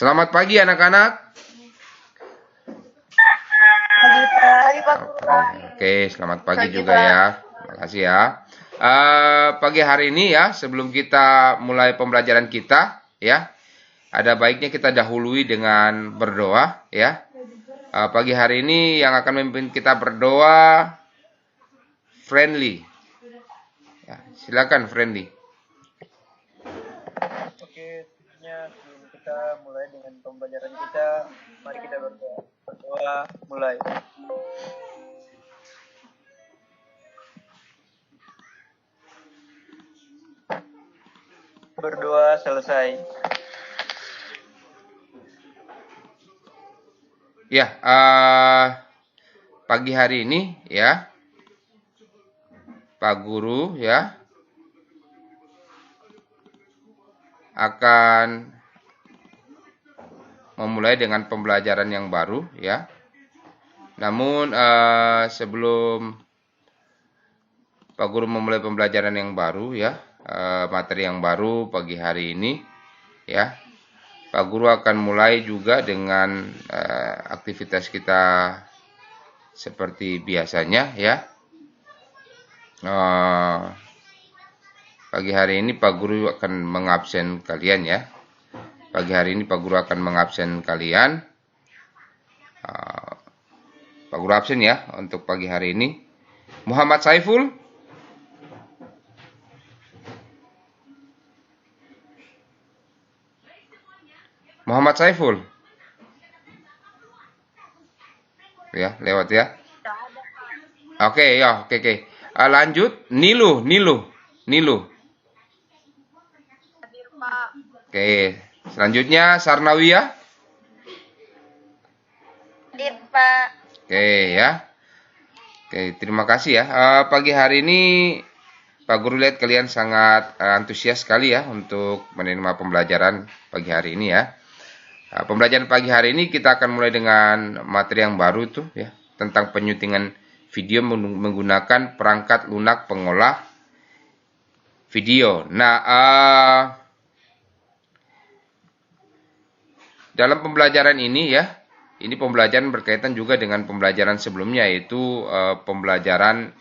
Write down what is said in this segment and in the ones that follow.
Selamat pagi anak-anak. Pagi Pak Guru. Oke, selamat pagi juga ya. Terima kasih ya. Pagi hari ini ya, sebelum kita mulai pembelajaran kita ya, ada baiknya kita dahului dengan berdoa ya. Pagi hari ini yang akan memimpin kita berdoa Friendly. Ya, silakan Friendly. Oke, sebelumnya sebelum kita mulai dengan pembelajaran kita, mari kita berdoa. Berdoa mulai. Berdoa selesai. Ya, pagi hari ini ya, Pak Guru ya akan memulai dengan pembelajaran yang baru ya. Namun sebelum Pak Guru memulai pembelajaran yang baru ya, materi yang baru pagi hari ini ya, Pak Guru akan mulai juga dengan aktivitas kita seperti biasanya ya. Pagi hari ini Pak Guru akan mengabsen kalian ya. Pagi hari ini Pak Guru akan mengabsen kalian. Pak Guru absen ya untuk pagi hari ini. Muhammad Saiful. Muhammad Saiful. Ya, lewat ya. Oke, ya, oke. Lanjut, Nilu. Oke, selanjutnya Sarnawiyah. Hadir, Pak. Oke ya. Oke, terima kasih ya. Pagi hari ini Pak Guru lihat kalian sangat antusias sekali ya untuk menerima pembelajaran pagi hari ini ya. Pembelajaran pagi hari ini kita akan mulai dengan materi yang baru tuh ya, tentang penyuntingan video menggunakan perangkat lunak pengolah video. Nah, dalam pembelajaran ini ya, ini pembelajaran berkaitan juga dengan pembelajaran sebelumnya, yaitu pembelajaran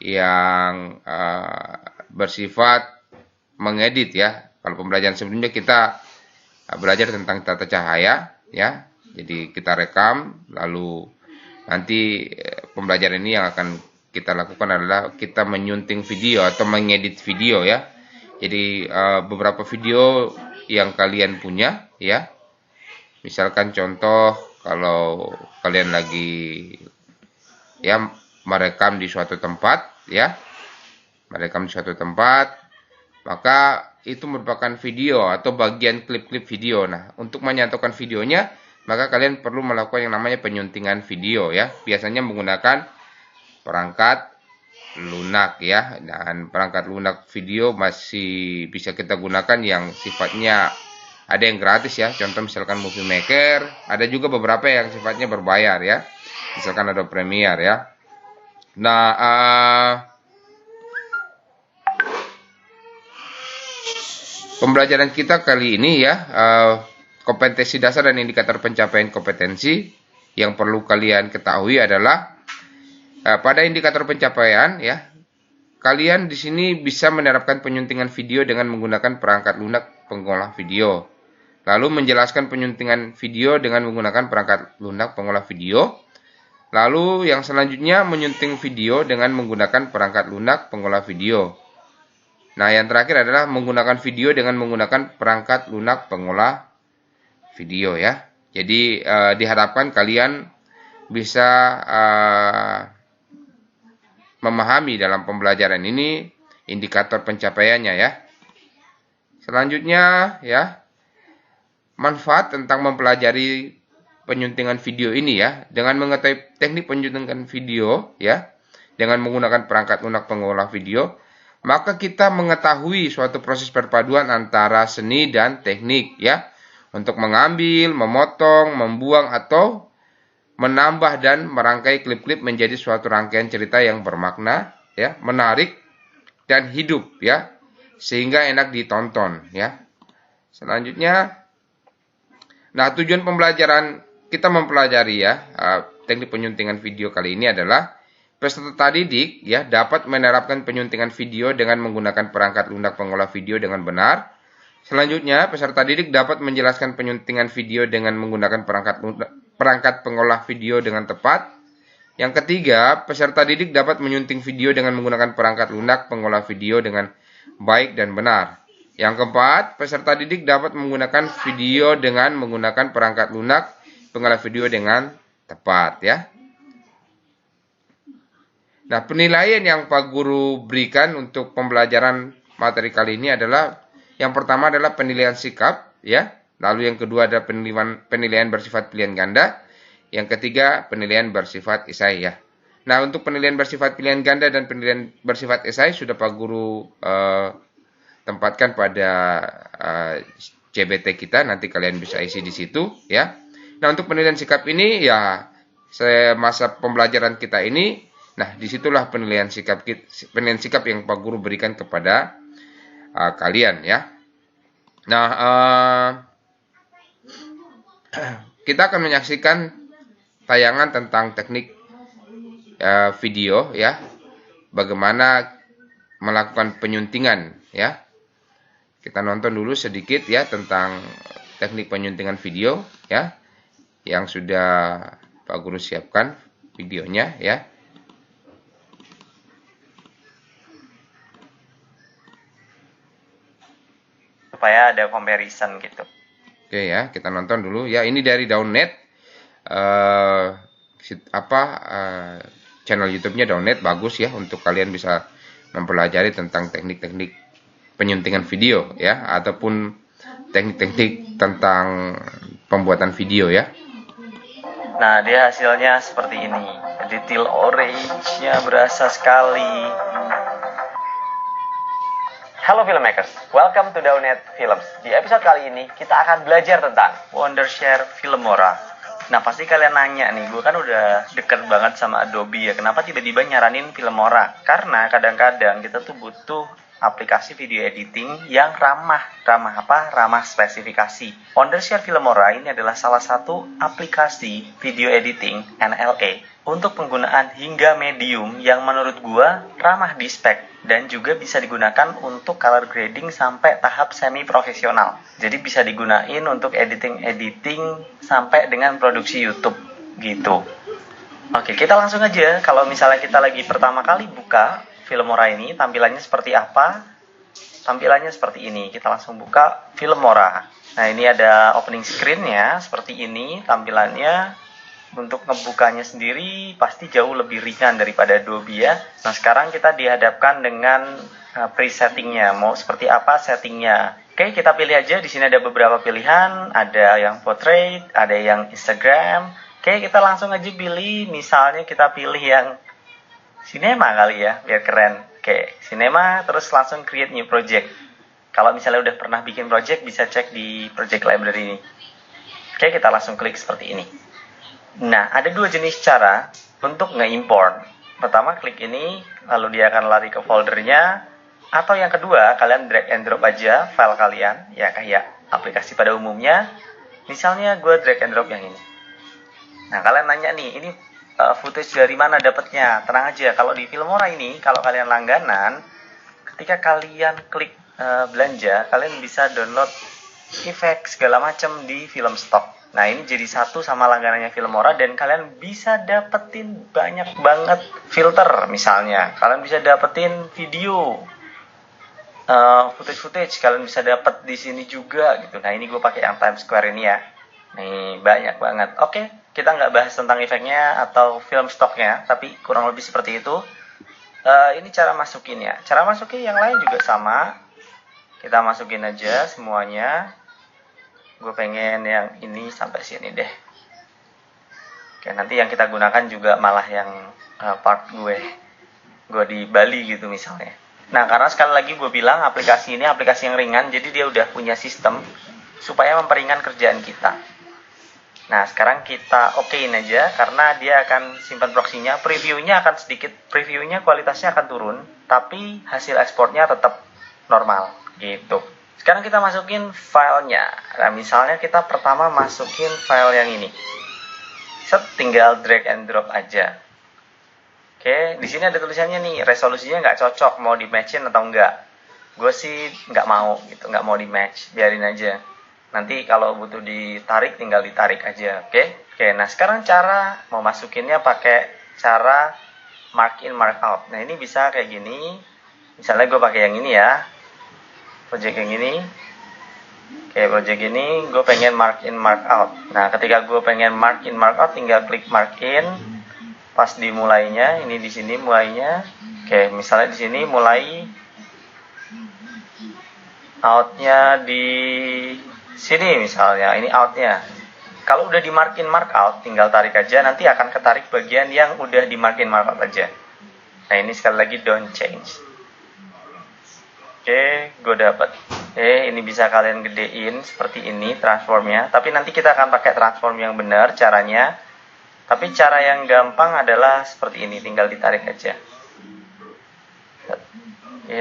yang bersifat mengedit ya. Kalau pembelajaran sebelumnya kita belajar tentang tata cahaya ya. Jadi kita rekam, lalu nanti pembelajaran ini yang akan kita lakukan adalah kita menyunting video atau mengedit video ya. Jadi beberapa video yang kalian punya ya. Misalkan contoh kalau kalian lagi ya merekam di suatu tempat ya. Merekam di suatu tempat, maka itu merupakan video atau bagian klip-klip video. Nah, untuk menyatukan videonya, maka kalian perlu melakukan yang namanya penyuntingan video ya. Biasanya menggunakan perangkat lunak ya. Dan perangkat lunak video masih bisa kita gunakan yang sifatnya ada yang gratis ya. Contoh misalkan Movie Maker, ada juga beberapa yang sifatnya berbayar ya. Misalkan ada Premiere ya. Nah, pembelajaran kita kali ini ya, kompetensi dasar dan indikator pencapaian kompetensi yang perlu kalian ketahui adalah pada indikator pencapaian ya, kalian di sini bisa menerapkan penyuntingan video dengan menggunakan perangkat lunak pengolah video. Lalu menjelaskan penyuntingan video dengan menggunakan perangkat lunak pengolah video. Lalu yang selanjutnya menyunting video dengan menggunakan perangkat lunak pengolah video. Nah, yang terakhir adalah menggunakan video dengan menggunakan perangkat lunak pengolah video ya. Jadi diharapkan kalian bisa memahami dalam pembelajaran ini indikator pencapaiannya ya. Selanjutnya ya, manfaat tentang mempelajari penyuntingan video ini ya, dengan mengetahui teknik penyuntingan video ya, dengan menggunakan perangkat lunak pengolah video, maka kita mengetahui suatu proses perpaduan antara seni dan teknik ya, untuk mengambil, memotong, membuang atau menambah dan merangkai klip-klip menjadi suatu rangkaian cerita yang bermakna ya, menarik dan hidup ya, sehingga enak ditonton ya. Selanjutnya Nah, tujuan pembelajaran kita mempelajari ya teknik penyuntingan video kali ini adalah peserta didik ya dapat menerapkan penyuntingan video dengan menggunakan perangkat lunak pengolah video dengan benar. Selanjutnya, peserta didik dapat menjelaskan penyuntingan video dengan menggunakan perangkat pengolah video dengan tepat. Yang ketiga, peserta didik dapat menyunting video dengan menggunakan perangkat lunak pengolah video dengan baik dan benar. Yang keempat, peserta didik dapat menggunakan video dengan menggunakan perangkat lunak pengolah video dengan tepat ya. Nah, penilaian yang Pak Guru berikan untuk pembelajaran materi kali ini adalah yang pertama adalah penilaian sikap ya. Lalu yang kedua adalah penilaian bersifat pilihan ganda. Yang ketiga, penilaian bersifat esai ya. Nah, untuk penilaian bersifat pilihan ganda dan penilaian bersifat esai sudah Pak Guru tempatkan pada CBT kita, nanti kalian bisa isi di situ ya. Nah, untuk penilaian sikap ini ya semasa pembelajaran kita ini, nah disitulah penilaian sikap yang Pak Guru berikan kepada kalian ya. Nah, kita akan menyaksikan tayangan tentang teknik video ya, bagaimana melakukan penyuntingan ya. Kita nonton dulu sedikit ya tentang teknik penyuntingan video ya, yang sudah Pak Guru siapkan videonya ya. Supaya ada comparison gitu. Oke ya, kita nonton dulu ya. Ini dari Daunnet, channel YouTube-nya Daunnet, bagus ya untuk kalian bisa mempelajari tentang teknik-teknik penyuntingan video ya, ataupun teknik-teknik tentang pembuatan video ya. Nah, dia hasilnya seperti ini. Detail orange-nya berasa sekali. Halo filmmakers, welcome to Daunnet Films. Di episode kali ini kita akan belajar tentang Wondershare Filmora. Nah, pasti kalian nanya nih, gue kan udah deket banget sama Adobe ya, kenapa tiba-tiba nyaranin Filmora? Karena kadang-kadang kita tuh butuh aplikasi video editing yang ramah spesifikasi. Wondershare Filmora ini adalah salah satu aplikasi video editing NLA untuk penggunaan hingga medium yang menurut gua ramah di spek dan juga bisa digunakan untuk color grading sampai tahap semi profesional. Jadi bisa digunain untuk editing sampai dengan produksi YouTube gitu. Oke, kita langsung aja. Kalau misalnya kita lagi pertama kali buka Filmora ini, tampilannya seperti apa? Tampilannya seperti ini. Kita langsung buka Filmora. Nah, ini ada opening screen-nya seperti ini tampilannya. Untuk ngebukanya sendiri pasti jauh lebih ringan daripada Adobe ya. Nah, sekarang kita dihadapkan dengan presettingnya. Mau seperti apa settingnya? Oke, kita pilih aja. Di sini ada beberapa pilihan. Ada yang portrait, ada yang Instagram. Oke, kita langsung aja pilih. Misalnya kita pilih yang Cinema kali ya, biar keren. Oke, Cinema, terus langsung create new project. Kalau misalnya udah pernah bikin project, bisa cek di project library ini. Oke, kita langsung klik seperti ini. Nah, ada dua jenis cara untuk nge-import. Pertama, klik ini, lalu dia akan lari ke foldernya. Atau yang kedua, kalian drag and drop aja file kalian, ya kayak aplikasi pada umumnya. Misalnya gue drag and drop yang ini. Nah, kalian nanya nih, ini footage dari mana dapatnya? Tenang aja, kalau di Filmora ini, kalau kalian langganan, ketika kalian klik belanja, kalian bisa download efek segala macam di film stock. Nah, ini jadi satu sama langganannya Filmora dan kalian bisa dapetin banyak banget filter misalnya. Kalian bisa dapetin video, footage kalian bisa dapet di sini juga gitu. Nah, ini gue pakai yang Times Square ini ya. Nih, banyak banget. Oke, kita nggak bahas tentang efeknya atau film stoknya, tapi kurang lebih seperti itu. Ini cara masukinnya. Cara masukin yang lain juga sama. Kita masukin aja semuanya. Gue pengen yang ini sampai sini deh. Oke, nanti yang kita gunakan juga malah yang part gue di Bali gitu misalnya. Nah, karena sekali lagi gue bilang aplikasi ini aplikasi yang ringan, jadi dia udah punya sistem supaya memperingan kerjaan kita. Nah, sekarang kita okein aja karena dia akan simpan proxinya. Previewnya kualitasnya akan turun, tapi hasil ekspornya tetap normal gitu. Sekarang kita masukin filenya. Nah, misalnya kita pertama masukin file yang ini. Tinggal drag and drop aja. Oke, di sini ada tulisannya nih, resolusinya nggak cocok, mau di matchin atau enggak. Gue sih nggak mau gitu, nggak mau di match, biarin aja. Nanti kalau butuh ditarik, tinggal ditarik aja. Oke, nah sekarang cara mau masukinnya pakai cara mark in mark out. Nah ini bisa kayak gini. Misalnya gue pakai yang ini ya, project yang ini. Oke, project ini gue pengen mark in mark out. Nah ketika gue pengen mark in mark out, tinggal klik mark in. Pas dimulainya, ini di sini mulainya. Oke, misalnya di sini mulai outnya di sini misalnya, ini outnya. Kalau udah di mark in mark out, tinggal tarik aja, nanti akan ketarik bagian yang udah di mark in mark out aja. Nah ini sekali lagi don't change. Oke, gue dapet. Ini bisa kalian gedein seperti ini transformnya. Tapi nanti kita akan pakai transform yang benar caranya. Tapi cara yang gampang adalah seperti ini, tinggal ditarik aja.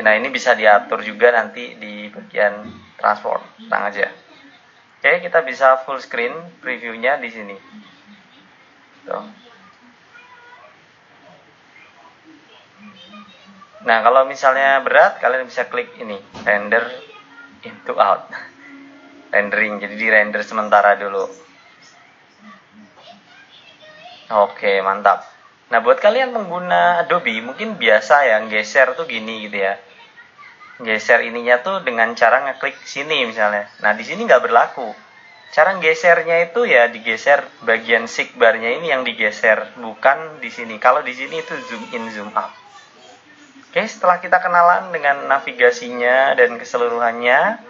Nah ini bisa diatur juga nanti di bagian transform, tenang aja. Oke, kita bisa full screen previewnya di sini. Tuh. Nah kalau misalnya berat, kalian bisa klik ini, render into out, rendering. Jadi di render sementara dulu. Oke, mantap. Nah, buat kalian pengguna Adobe, mungkin biasa ya geser tuh gini gitu ya. Geser ininya tuh dengan cara ngeklik sini misalnya. Nah, di sini nggak berlaku. Cara gesernya itu ya digeser bagian seekbarnya ini yang digeser, bukan di sini. Kalau di sini itu zoom in, zoom out. Oke, setelah kita kenalan dengan navigasinya dan keseluruhannya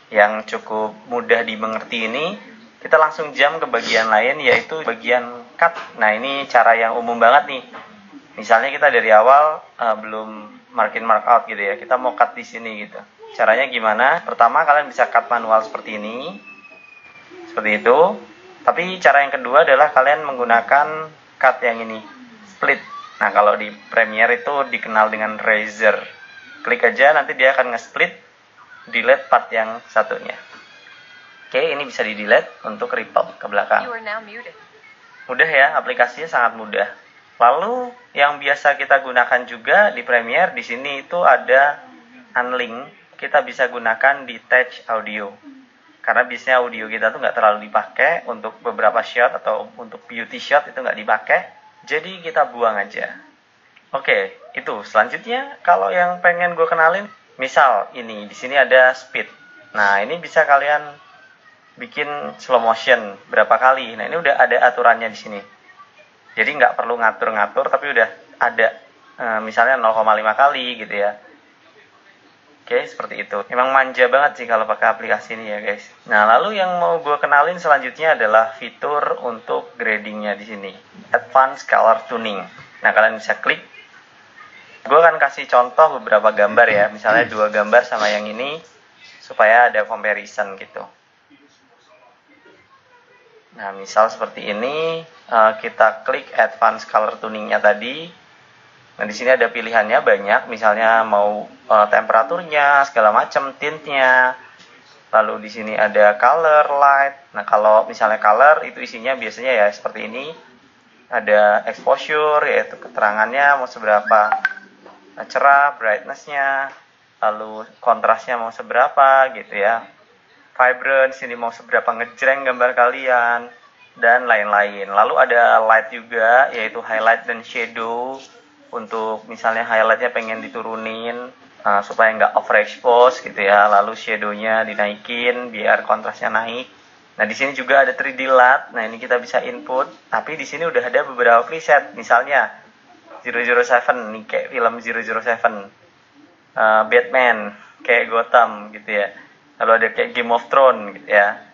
yang cukup mudah dimengerti ini, kita langsung jump ke bagian lain, yaitu bagian cut. Nah ini cara yang umum banget nih. Misalnya kita dari awal belum mark in mark out gitu ya, kita mau cut di sini gitu. Caranya gimana? Pertama kalian bisa cut manual seperti ini, seperti itu. Tapi cara yang kedua adalah kalian menggunakan cut yang ini, split. Nah kalau di Premiere itu dikenal dengan razor. Klik aja, nanti dia akan nge-split, delete part yang satunya. Oke, ini bisa di-delete untuk ripple ke belakang. Mudah ya, aplikasinya sangat mudah. Lalu yang biasa kita gunakan juga di Premiere, di sini itu ada unlink. Kita bisa gunakan detach audio. Karena biasanya audio kita tuh nggak terlalu dipakai untuk beberapa shot atau untuk beauty shot itu nggak dipakai. Jadi kita buang aja. Oke, itu. Selanjutnya kalau yang pengen gue kenalin, misal ini di sini ada speed. Nah ini bisa kalian bikin slow motion berapa kali. Nah ini udah ada aturannya di sini. Jadi nggak perlu ngatur-ngatur, tapi udah ada misalnya 0,5 kali gitu ya. Oke, seperti itu. Emang manja banget sih kalau pakai aplikasi ini ya guys. Nah lalu yang mau gue kenalin selanjutnya adalah fitur untuk gradingnya di sini, Advanced Color Tuning. Nah kalian bisa klik. Gue akan kasih contoh beberapa gambar ya, misalnya 2 gambar sama yang ini supaya ada comparison gitu. Nah, misal seperti ini, kita klik Advanced Color Tuning-nya tadi. Nah, di sini ada pilihannya banyak, misalnya mau temperaturnya, segala macam, tint-nya. Lalu di sini ada color, light. Nah, kalau misalnya color itu isinya biasanya ya seperti ini. Ada exposure, yaitu keterangannya mau seberapa cerah, brightness-nya, lalu kontrasnya mau seberapa gitu ya. Vibrance, ini mau seberapa ngejreng gambar kalian, dan lain-lain. Lalu ada light juga, yaitu highlight dan shadow. Untuk misalnya highlightnya pengen diturunin supaya nggak overexpose gitu ya. Lalu shadownya dinaikin biar kontrasnya naik. Nah di sini juga ada 3D LUT. Nah ini kita bisa input. Tapi di sini udah ada beberapa preset. Misalnya 007, nih kayak film 007, Batman, kayak Gotham gitu ya. Lalu ada kayak Game of Thrones gitu ya.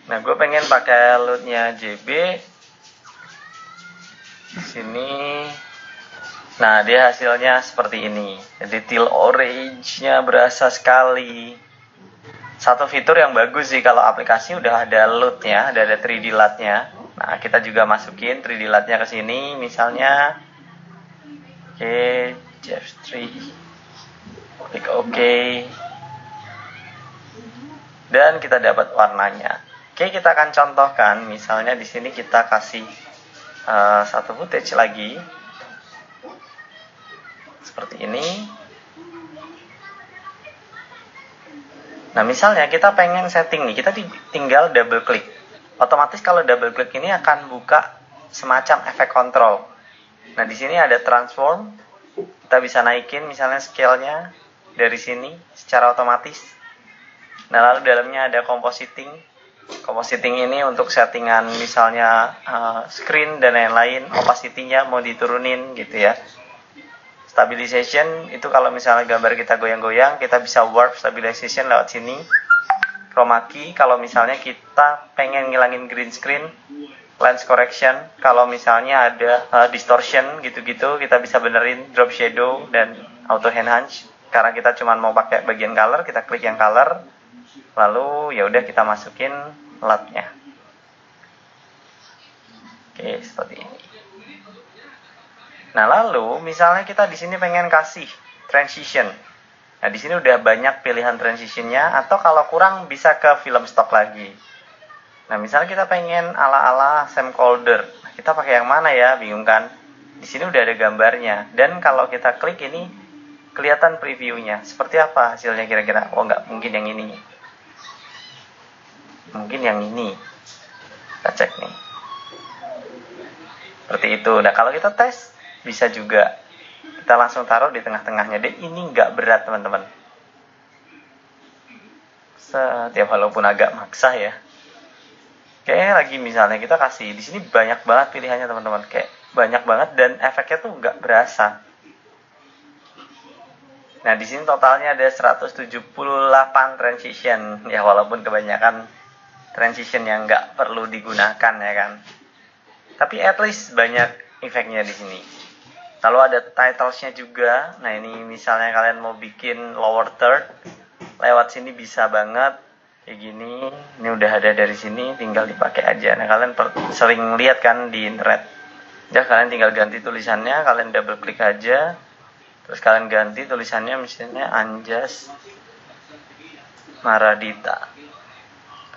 Nah, gue pengen pakai LUT-nya JB. Di sini. Nah, dia hasilnya seperti ini. Jadi teal orange-nya berasa sekali. Satu fitur yang bagus sih kalau aplikasi udah ada LUT-nya, ada 3D LUT-nya. Nah, kita juga masukin 3D LUT-nya ke sini misalnya. Oke, Jeff 3. Klik OK. dan kita dapat warnanya. Oke, kita akan contohkan. Misalnya di sini kita kasih satu footage lagi seperti ini. Nah, misalnya kita pengen setting nih, kita tinggal double klik. Otomatis kalau double klik ini akan buka semacam efek kontrol. Nah, di sini ada transform. Kita bisa naikin misalnya scale-nya dari sini secara otomatis. Nah, lalu dalamnya ada compositing. Compositing ini untuk settingan misalnya screen dan lain-lain. Opacity-nya mau diturunin gitu ya. Stabilization itu kalau misalnya gambar kita goyang-goyang, kita bisa warp stabilization lewat sini. Chroma key kalau misalnya kita pengen ngilangin green screen. Lens correction kalau misalnya ada distortion gitu-gitu, kita bisa benerin. Drop shadow dan auto enhance. Karena kita cuma mau pakai bagian color, kita klik yang color. Lalu ya udah kita masukin LUT-nya. Oke, seperti ini. Nah, lalu misalnya kita di sini pengen kasih transition. Nah, di sini udah banyak pilihan transitionnya, atau kalau kurang bisa ke film stock lagi. Nah, misalnya kita pengen ala-ala Sam Calder. Nah, kita pakai yang mana ya? Bingung kan? Di sini udah ada gambarnya. Dan kalau kita klik ini, kelihatan previewnya. Seperti apa hasilnya kira-kira? Oh, nggak mungkin yang ini. Mungkin yang ini. Kita cek nih. Seperti itu. Nah, kalau kita tes, bisa juga. Kita langsung taruh di tengah-tengahnya. Dan ini nggak berat, teman-teman. Setiap walaupun agak maksa ya. Kayak lagi misalnya kita kasih. Di sini banyak banget pilihannya, teman-teman. Kayak banyak banget dan efeknya tuh nggak berasa. Nah, di sini totalnya ada 178 transition. Ya, walaupun kebanyakan transition yang nggak perlu digunakan ya kan. Tapi at least banyak efeknya di sini. Lalu ada titlesnya juga. Nah, ini misalnya kalian mau bikin lower third, lewat sini bisa banget. Kayak gini. Ini udah ada dari sini, tinggal dipakai aja. Nah, kalian sering lihat kan di internet. Ya, kalian tinggal ganti tulisannya, kalian double klik aja. Terus kalian ganti tulisannya misalnya Anjas Maradita.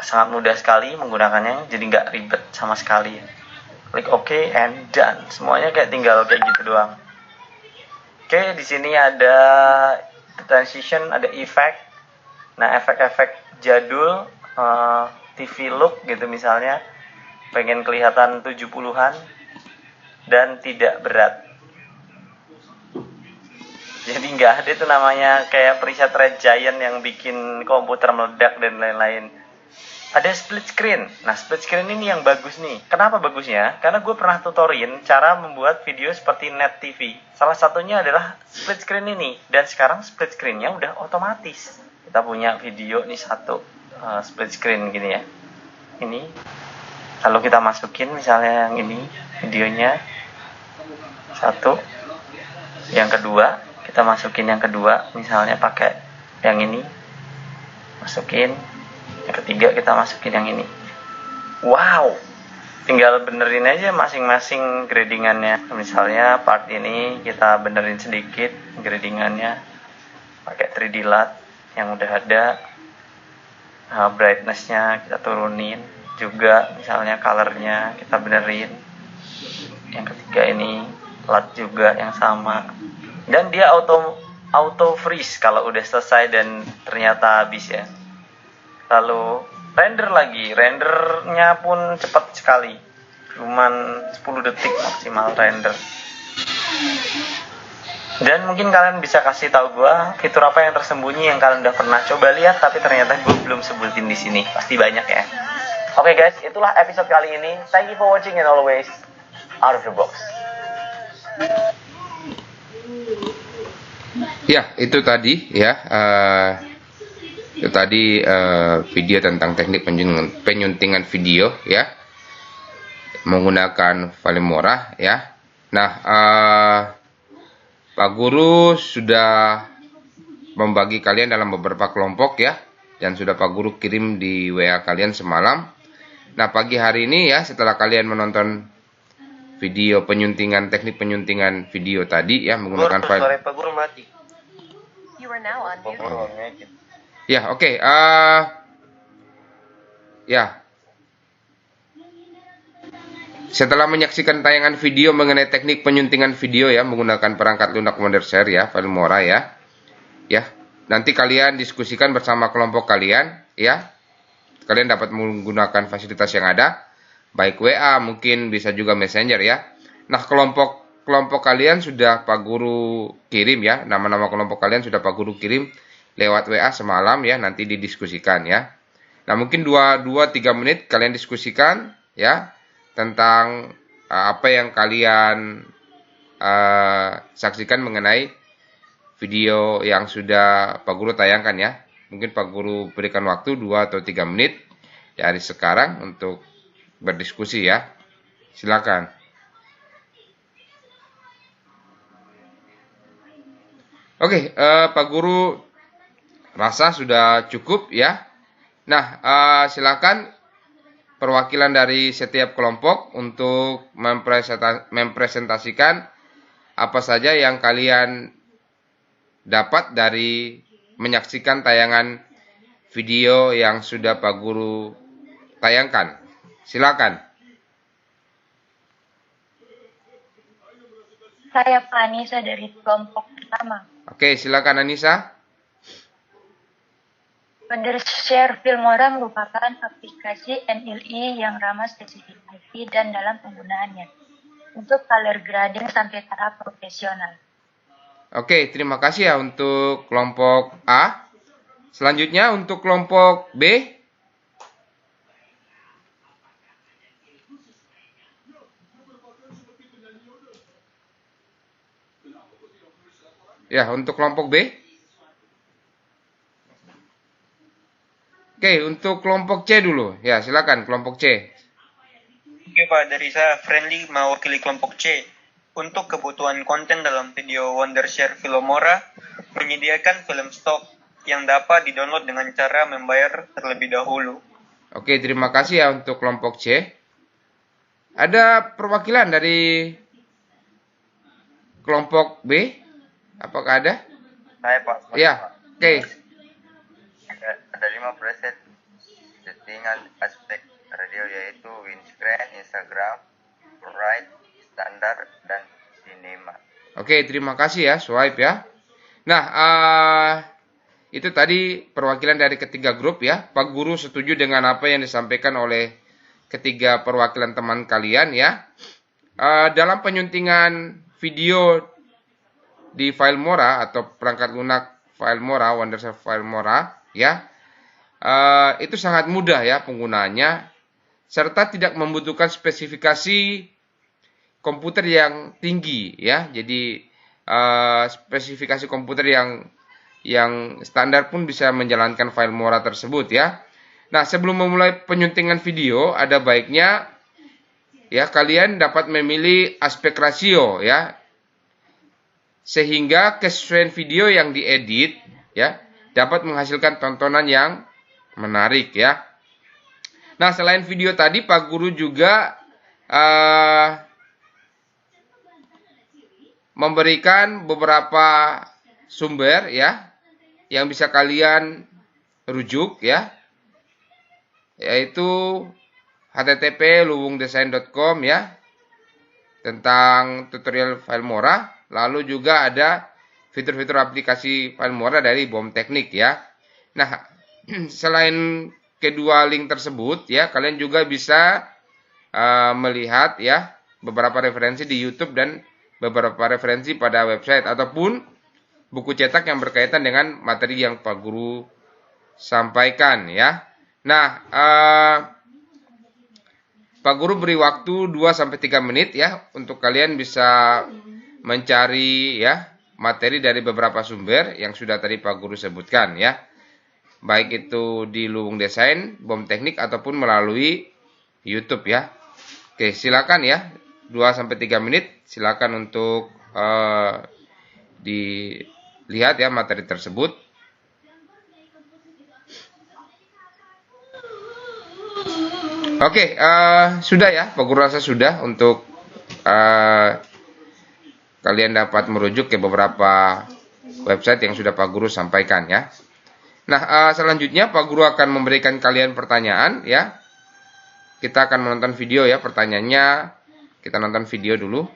Sangat mudah sekali menggunakannya, jadi nggak ribet sama sekali. Klik OK and done. Semuanya kayak tinggal kayak gitu doang. Oke, di sini ada transition, ada effect. Nah, efek-efek jadul, TV look gitu misalnya. Pengen kelihatan 70-an dan tidak berat. Jadi nggak ada itu namanya kayak preset Red Giant yang bikin komputer meledak dan lain-lain. Ada split screen. Nah, split screen ini yang bagus nih. Kenapa bagusnya? Karena gue pernah tutorin cara membuat video seperti Net TV. Salah satunya adalah split screen ini. Dan sekarang split screen-nya udah otomatis. Kita punya video nih satu split screen gini ya. Ini. Lalu kita masukin misalnya yang ini videonya. Satu. Yang kedua, kita masukin yang kedua. Misalnya pakai yang ini. Masukin. Yang ketiga kita masukin yang ini. Wow, tinggal benerin aja masing-masing gradingannya. Misalnya part ini kita benerin sedikit gradingannya pakai 3D LUT yang udah ada. Brightness-nya kita turunin juga. Misalnya color-nya kita benerin. Yang ketiga ini LUT juga yang sama. Dan dia auto freeze kalau udah selesai dan ternyata habis ya. Lalu render lagi, rendernya pun cepat sekali, cuman 10 detik maksimal render. Dan mungkin kalian bisa kasih tahu gue fitur apa yang tersembunyi yang kalian udah pernah coba lihat tapi ternyata gue belum sebutin di sini. Pasti banyak ya. Oke guys, itulah episode kali ini. Thank you for watching and always out of the box. Ya, itu tadi ya. Itu tadi video tentang teknik penyuntingan video ya, menggunakan Filmora ya. Nah, Pak Guru sudah membagi kalian dalam beberapa kelompok ya, dan sudah Pak Guru kirim di WA kalian semalam. Nah, pagi hari ini ya, setelah kalian menonton video penyuntingan, teknik penyuntingan video tadi ya, menggunakan Suara Pak Guru mati. You are now on mute. Ya, oke. Ya. Setelah menyaksikan tayangan video mengenai teknik penyuntingan video ya menggunakan perangkat lunak Wondershare ya, Filmora ya. Ya. Nanti kalian diskusikan bersama kelompok kalian ya. Kalian dapat menggunakan fasilitas yang ada, baik WA, mungkin bisa juga Messenger ya. Nah, kelompok kalian sudah Pak Guru kirim ya, nama-nama kelompok kalian sudah Pak Guru kirim lewat WA semalam ya, nanti didiskusikan ya. Nah, mungkin 2-3 menit kalian diskusikan ya tentang apa yang kalian saksikan mengenai video yang sudah Pak Guru tayangkan ya. Mungkin Pak Guru berikan waktu 2 atau 3 menit dari sekarang untuk berdiskusi ya. Silakan. Oke, Pak Guru rasa sudah cukup ya. Nah, silakan perwakilan dari setiap kelompok untuk mempresentasikan apa saja yang kalian dapat dari menyaksikan tayangan video yang sudah Pak Guru tayangkan. Silakan. Saya Pak Anissa dari kelompok pertama. Oke, silakan Anissa. Wondershare Filmora merupakan aplikasi NLE yang ramah spesifik IT dan dalam penggunaannya untuk color grading sampai tahap profesional. Oke, terima kasih ya untuk kelompok A. Selanjutnya untuk kelompok B. Ya, untuk kelompok B. Oke, untuk kelompok C dulu. Ya, silakan kelompok C. Oke Pak, dari saya Friendly mewakili kelompok C. Untuk kebutuhan konten dalam video Wondershare Filmora, menyediakan film stok yang dapat didownload dengan cara membayar terlebih dahulu. Oke, terima kasih ya untuk kelompok C. Ada perwakilan dari kelompok B? Apakah ada? Saya Pak. Ya, oke. Ada 5 preset settingan aspek radio yaitu windscreen, Instagram, bright, standar, dan cinema. Oke, terima kasih ya, swipe ya. Nah, itu tadi perwakilan dari ketiga grup ya. Pak Guru setuju dengan apa yang disampaikan oleh ketiga perwakilan teman kalian ya. Dalam penyuntingan video di Filmora atau perangkat lunak Filmora, Wondershare Filmora ya, itu sangat mudah ya penggunaannya, serta tidak membutuhkan spesifikasi komputer yang tinggi ya. Jadi spesifikasi komputer yang standar pun bisa menjalankan Filmora tersebut ya. Nah, sebelum memulai penyuntingan video, ada baiknya ya kalian dapat memilih aspek rasio ya, sehingga kesesuaian video yang diedit ya dapat menghasilkan tontonan yang menarik ya. Nah, selain video tadi, Pak Guru juga memberikan beberapa sumber ya yang bisa kalian rujuk ya, yaitu http://luwungdesain.com ya tentang tutorial Filmora, lalu juga ada fitur-fitur aplikasi Filmora dari BOM Teknik ya. Nah, selain kedua link tersebut ya, kalian juga bisa melihat ya beberapa referensi di YouTube dan beberapa referensi pada website ataupun buku cetak yang berkaitan dengan materi yang Pak Guru sampaikan ya. Nah, Pak Guru beri waktu 2-3 menit ya untuk kalian bisa mencari ya materi dari beberapa sumber yang sudah tadi Pak Guru sebutkan ya. Baik itu di Luwung Desain, BOM Teknik ataupun melalui YouTube ya. Oke, silakan ya. 2-3 menit silakan untuk dilihat ya materi tersebut. Oke, sudah ya, Pak Guru rasa sudah untuk kalian dapat merujuk ke beberapa website yang sudah Pak Guru sampaikan ya. Nah, selanjutnya Pak Guru akan memberikan kalian pertanyaan ya. kita akan menonton video ya. Pertanyaannya kita nonton video dulu.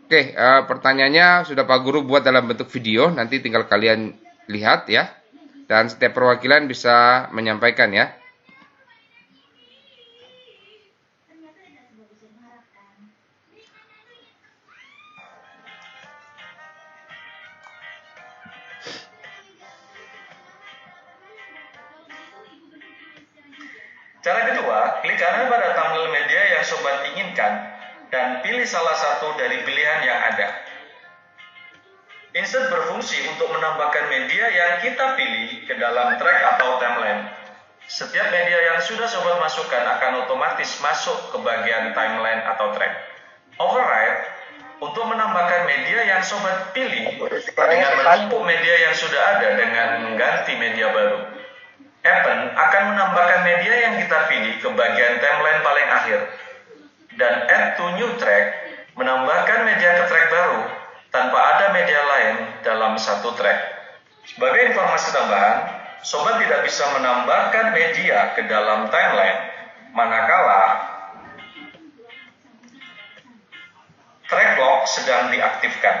Oke, pertanyaannya sudah Pak Guru buat dalam bentuk video, nanti tinggal kalian lihat ya. Dan setiap perwakilan bisa menyampaikan ya. Cara kedua, klik kanan pada thumbnail media yang sobat inginkan dan pilih salah satu dari pilihan yang ada. Insert berfungsi untuk menambahkan media yang kita pilih ke dalam track atau timeline. Setiap media yang sudah sobat masukkan akan otomatis masuk ke bagian timeline atau track. Override untuk menambahkan media yang sobat pilih dengan menumpuk media yang sudah ada dengan mengganti media baru. Append akan menambahkan media yang kita pilih ke bagian timeline paling akhir. Dan add to new track menambahkan media ke track baru tanpa ada media lain dalam satu track. Sebagai informasi tambahan, sobat tidak bisa menambahkan media ke dalam timeline manakala track lock sedang diaktifkan.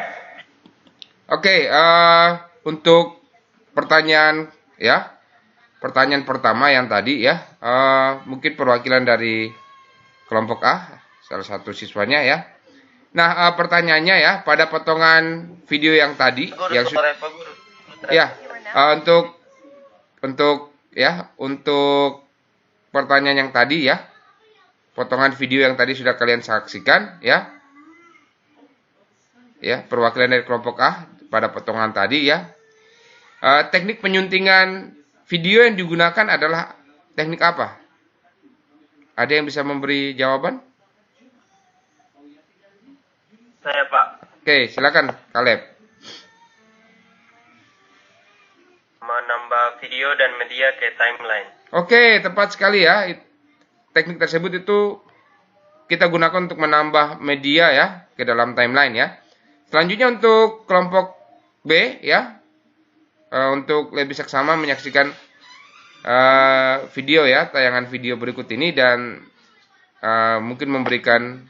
Oke, untuk pertanyaan ya. Pertanyaan pertama yang tadi ya, mungkin perwakilan dari kelompok A, salah satu siswanya ya. Nah, pertanyaannya ya, pada potongan video yang tadi, yang ya, untuk pertanyaan yang tadi ya, potongan video yang tadi sudah kalian saksikan ya, perwakilan dari kelompok A pada potongan tadi ya. Teknik penyuntingan video yang digunakan adalah teknik apa? Ada yang bisa memberi jawaban? Saya, Pak. Oke, silakan Kaleb. Menambah video dan media ke timeline. Oke, tepat sekali ya. Teknik tersebut itu kita gunakan untuk menambah media ya ke dalam timeline ya. Selanjutnya untuk kelompok B ya. Untuk lebih seksama menyaksikan video ya, tayangan video berikut ini dan mungkin memberikan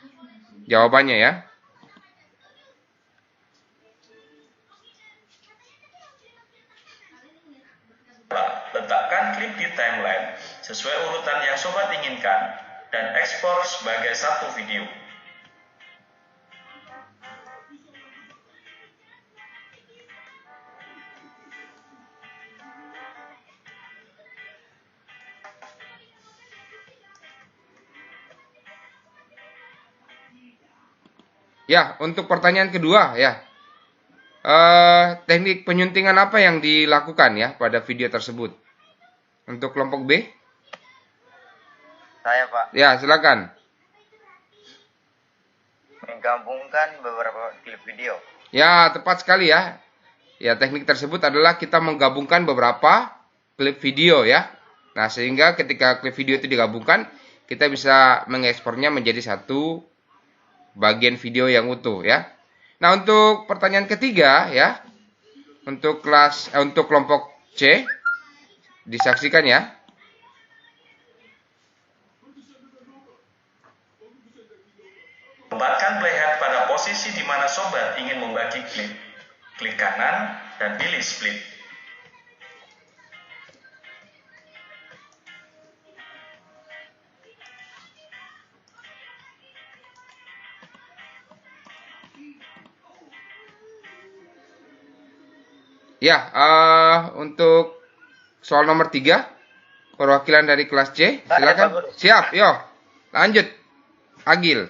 jawabannya ya. Letakkan klip di timeline sesuai urutan yang sobat inginkan dan ekspor sebagai satu video. Ya, untuk pertanyaan kedua ya. Teknik penyuntingan apa yang dilakukan ya pada video tersebut? Untuk kelompok B? Saya, Pak, Ya, silakan. menggabungkan beberapa klip video. Ya, tepat sekali ya. Ya, teknik tersebut adalah kita menggabungkan beberapa klip video ya. Nah, sehingga ketika klip video itu digabungkan, kita bisa mengekspornya menjadi satu bagian video yang utuh ya. Nah, untuk pertanyaan ketiga ya, untuk kelompok C, disaksikan ya. Tempatkan playhead pada posisi di mana sobat ingin membagi klip. Klik kanan dan pilih split. Ya, untuk soal nomor 3, perwakilan dari kelas C, silakan. Siap, yo. Lanjut. Agil.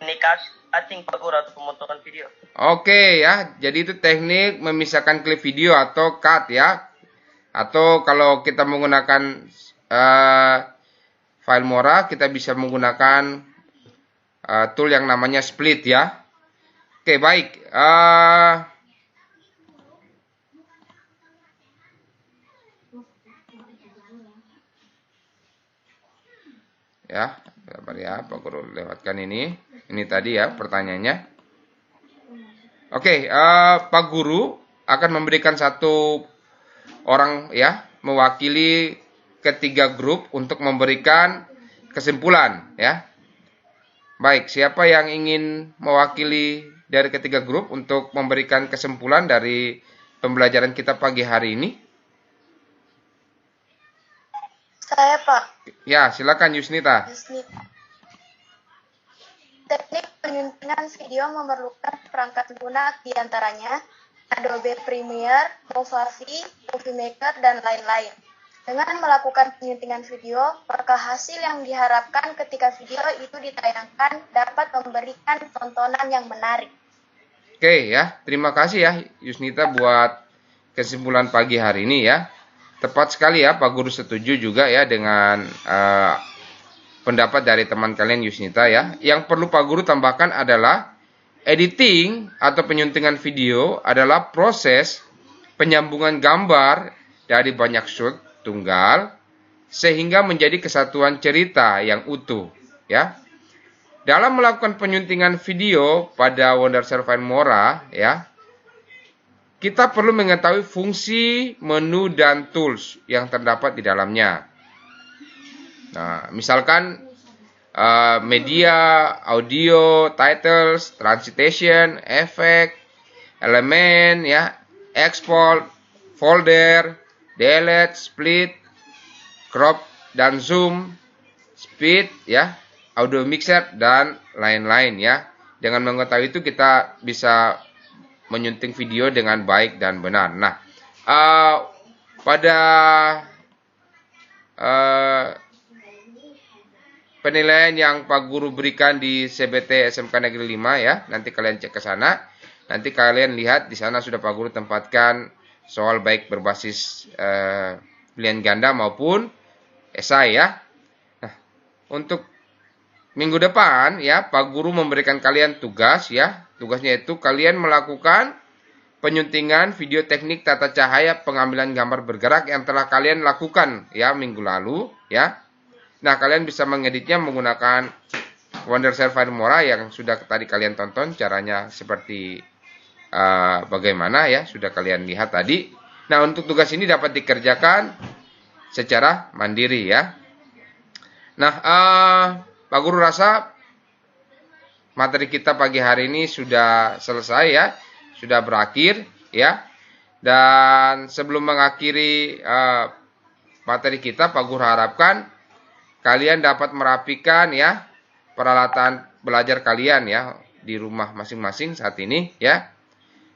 Ini cutting, Pak Guru, atau pemotongan video. Oke ya, jadi itu teknik memisahkan klip video atau cut ya. Atau kalau kita menggunakan Filmora, kita bisa menggunakan tool yang namanya split ya. Oke, baik. Ya, sabar ya, Pak Guru lewatkan ini. Ini tadi ya pertanyaannya. Oke, Pak Guru akan memberikan satu orang ya mewakili ketiga grup untuk memberikan kesimpulan ya. Baik, siapa yang ingin mewakili dari ketiga grup untuk memberikan kesimpulan dari pembelajaran kita pagi hari ini? Saya, Pak. Ya, silakan Yusnita. Teknik penyuntingan video memerlukan perangkat lunak diantaranya Adobe Premiere, Movavi, Movie Maker, dan lain-lain. Dengan melakukan penyuntingan video, maka hasil yang diharapkan ketika video itu ditayangkan dapat memberikan tontonan yang menarik. Oke ya, terima kasih ya Yusnita buat kesimpulan pagi hari ini ya. Tepat sekali ya, Pak Guru setuju juga ya dengan pendapat dari teman kalian Yusnita ya. Yang perlu Pak Guru tambahkan adalah editing atau penyuntingan video adalah proses penyambungan gambar dari banyak shot tunggal sehingga menjadi kesatuan cerita yang utuh ya. Dalam melakukan penyuntingan video pada Wondershare Filmora ya, kita perlu mengetahui fungsi, menu, dan tools yang terdapat di dalamnya. Nah, misalkan media, audio, titles, transition, efek, elemen, ya, export, folder, delete, split, crop, dan zoom, speed, ya, audio mixer, dan lain-lain ya. Dengan mengetahui itu kita bisa menyunting video dengan baik dan benar. Nah, pada penilaian yang Pak Guru berikan di CBT SMK Negeri 5 ya, nanti kalian cek ke sana. Nanti kalian lihat di sana sudah Pak Guru tempatkan soal baik berbasis pilihan ganda maupun esai ya. Nah, untuk minggu depan ya, Pak Guru memberikan kalian tugas ya. Tugasnya itu kalian melakukan penyuntingan video teknik tata cahaya pengambilan gambar bergerak yang telah kalian lakukan ya minggu lalu ya. Nah, kalian bisa mengeditnya menggunakan Wondershare Filmora yang sudah tadi kalian tonton caranya seperti bagaimana ya, sudah kalian lihat tadi. Nah, untuk tugas ini dapat dikerjakan secara mandiri ya. Nah, Pak Guru rasa materi kita pagi hari ini sudah selesai ya, sudah berakhir ya. Dan sebelum mengakhiri materi kita, Pak Guru harapkan kalian dapat merapikan ya peralatan belajar kalian ya di rumah masing-masing saat ini ya.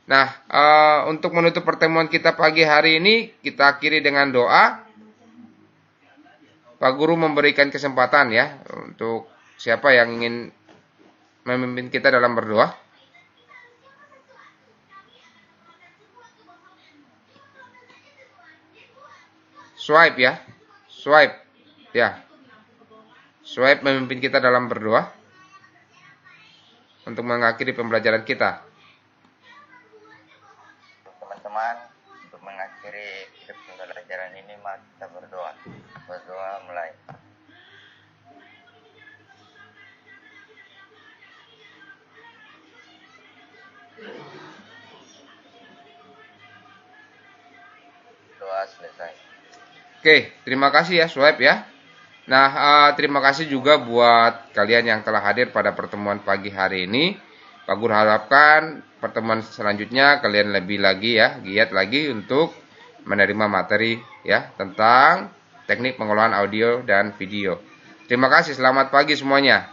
Nah, untuk menutup pertemuan kita pagi hari ini, kita akhiri dengan doa. Pak Guru memberikan kesempatan ya untuk siapa yang ingin memimpin kita dalam berdoa. Swipe ya, swipe ya. Swipe memimpin kita dalam berdoa untuk mengakhiri pembelajaran kita. Teman-teman, untuk mengakhiri pembelajaran ini mari kita berdoa. Berdoa mulai. Doa selesai. Oke, terima kasih ya Swipe ya. Nah, terima kasih juga buat kalian yang telah hadir pada pertemuan pagi hari ini. Pak Guru harapkan pertemuan selanjutnya kalian lebih lagi ya, giat lagi untuk menerima materi ya tentang teknik pengelolaan audio dan video. Terima kasih, selamat pagi semuanya.